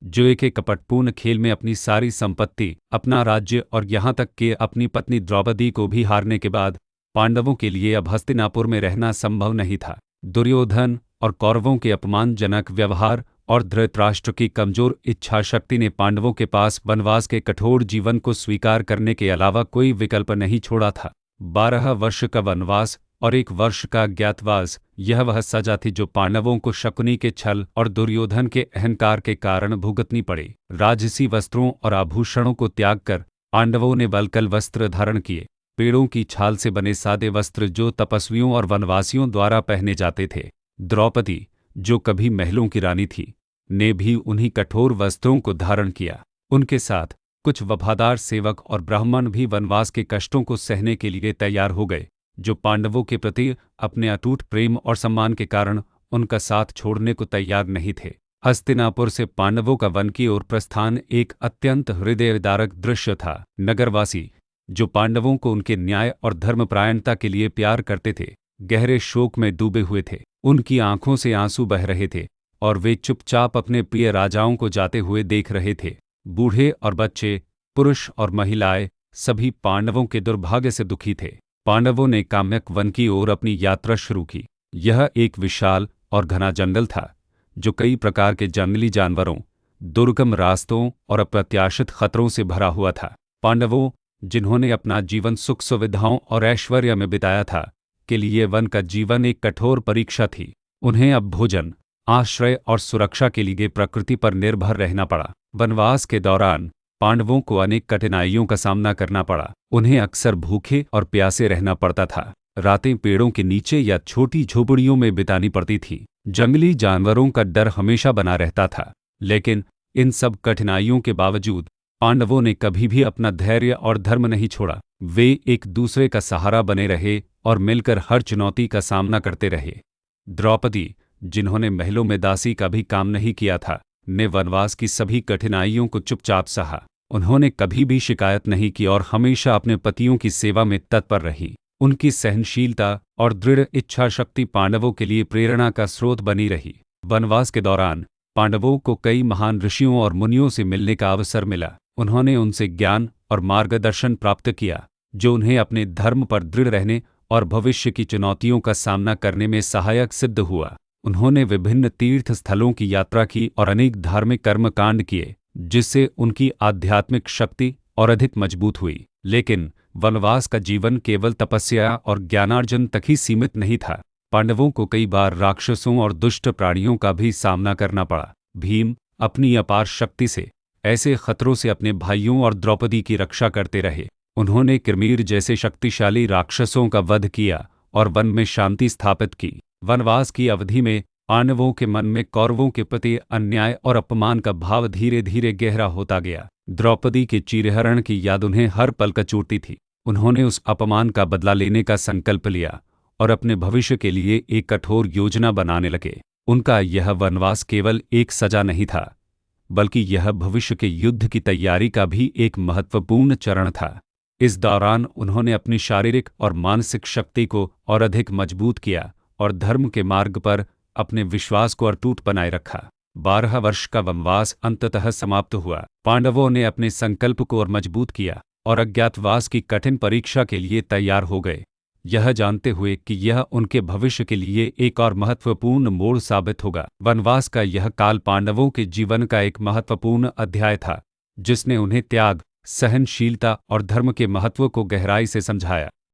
जो एक कपटपूर्ण खेल में अपनी सारी संपत्ति, अपना राज्य और यहाँ तक कि अपनी पत्नी द्रौपदी को भी हारने के बाद पांडवों के लिए अब हस्तिनापुर में रहना संभव नहीं था। दुर्योधन और कौरवों के अपमानजनक व्यवहार और धृतराष्ट्र की कमजोर इच्छा शक्ति ने पांडवों के पास वनवास के कठोर जीवन को स्वीकार करने के अलावा कोई विकल्प नहीं छोड़ा था। 12 वर्ष का वनवास और 1 वर्ष का अज्ञातवास, यह वह सजा थी जो पांडवों को शकुनी के छल और दुर्योधन के अहंकार के कारण भुगतनी पड़ी। राजसी वस्त्रों और आभूषणों को त्याग कर पांडवों ने वल्कल वस्त्र धारण किए, पेड़ों की छाल से बने सादे वस्त्र जो तपस्वियों और वनवासियों द्वारा पहने जाते थे। द्रौपदी, जो कभी महलों की रानी थी, ने भी उन्हीं कठोर वस्त्रों को धारण किया। उनके साथ कुछ वफादार सेवक और ब्राह्मण भी वनवास के कष्टों को सहने के लिए तैयार हो गए, जो पांडवों के प्रति अपने अटूट प्रेम और सम्मान के कारण उनका साथ छोड़ने को तैयार नहीं थे। हस्तिनापुर से पांडवों का वन की ओर प्रस्थान एक अत्यंत हृदयविदारक दृश्य था। नगरवासी, जो पांडवों को उनके न्याय और धर्मपरायणता के लिए प्यार करते थे, गहरे शोक में डूबे हुए थे। उनकी आंखों से आंसू बह रहे थे और वे चुपचाप अपने प्रिय राजाओं को जाते हुए देख रहे थे। बूढ़े और बच्चे, पुरुष और महिलाएं, सभी पांडवों के दुर्भाग्य से दुखी थे। पांडवों ने काम्यक वन की ओर अपनी यात्रा शुरू की। यह एक विशाल और घना जंगल था, जो कई प्रकार के जंगली जानवरों, दुर्गम रास्तों और अप्रत्याशित खतरों से भरा हुआ था। पांडवों, जिन्होंने अपना जीवन सुख सुविधाओं और ऐश्वर्य में बिताया था, के लिए वन का जीवन एक कठोर परीक्षा थी। उन्हें अब भोजन, आश्रय और सुरक्षा के लिए प्रकृति पर निर्भर रहना पड़ा। वनवास के दौरान पांडवों को अनेक कठिनाइयों का सामना करना पड़ा। उन्हें अक्सर भूखे और प्यासे रहना पड़ता था। रातें पेड़ों के नीचे या छोटी झोपड़ियों में बितानी पड़ती थी। जंगली जानवरों का डर हमेशा बना रहता था। लेकिन इन सब कठिनाइयों के बावजूद पांडवों ने कभी भी अपना धैर्य और धर्म नहीं छोड़ा। वे एक दूसरे का सहारा बने रहे और मिलकर हर चुनौती का सामना करते रहे। द्रौपदी, जिन्होंने महलों में दासी का भी काम नहीं किया था, ने वनवास की सभी कठिनाइयों को चुपचाप सहा। उन्होंने कभी भी शिकायत नहीं की और हमेशा अपने पतियों की सेवा में तत्पर रही। उनकी सहनशीलता और दृढ़ इच्छा शक्ति पांडवों के लिए प्रेरणा का स्रोत बनी रही। वनवास के दौरान पांडवों को कई महान ऋषियों और मुनियों से मिलने का अवसर मिला। उन्होंने उनसे ज्ञान और मार्गदर्शन प्राप्त किया, जो उन्हें अपने धर्म पर दृढ़ रहने और भविष्य की चुनौतियों का सामना करने में सहायक सिद्ध हुआ। उन्होंने विभिन्न तीर्थ स्थलों की यात्रा की और अनेक धार्मिक कर्मकांड किए, जिससे उनकी आध्यात्मिक शक्ति और अधिक मजबूत हुई। लेकिन वनवास का जीवन केवल तपस्या और ज्ञानार्जन तक ही सीमित नहीं था। पांडवों को कई बार राक्षसों और दुष्ट प्राणियों का भी सामना करना पड़ा। भीम अपनी अपार शक्ति से ऐसे खतरों से अपने भाइयों और द्रौपदी की रक्षा करते रहे। उन्होंने किरमीर जैसे शक्तिशाली राक्षसों का वध किया और वन में शांति स्थापित की। वनवास की अवधि में पांडवों के मन में कौरवों के प्रति अन्याय और अपमान का भाव धीरे धीरे गहरा होता गया। द्रौपदी के चीरहरण की याद उन्हें हर पल कचोटती थी। उन्होंने उस अपमान का बदला लेने का संकल्प लिया और अपने भविष्य के लिए एक कठोर योजना बनाने लगे। उनका यह वनवास केवल एक सजा नहीं था, बल्कि यह भविष्य के युद्ध की तैयारी का भी एक महत्वपूर्ण चरण था। इस दौरान उन्होंने अपनी शारीरिक और मानसिक शक्ति को और अधिक मजबूत किया और धर्म के मार्ग पर अपने विश्वास को अटूट बनाए रखा। 12 वर्ष का वनवास अंततः समाप्त हुआ। पांडवों ने अपने संकल्प को और मजबूत किया और अज्ञातवास की कठिन परीक्षा के लिए तैयार हो गए, यह जानते हुए कि यह उनके भविष्य के लिए एक और महत्वपूर्ण मोड़ साबित होगा। वनवास का यह काल पांडवों के जीवन का एक महत्वपूर्ण अध्याय था, जिसने उन्हें त्याग, सहनशीलता और धर्म के महत्व को गहराई से समझाया।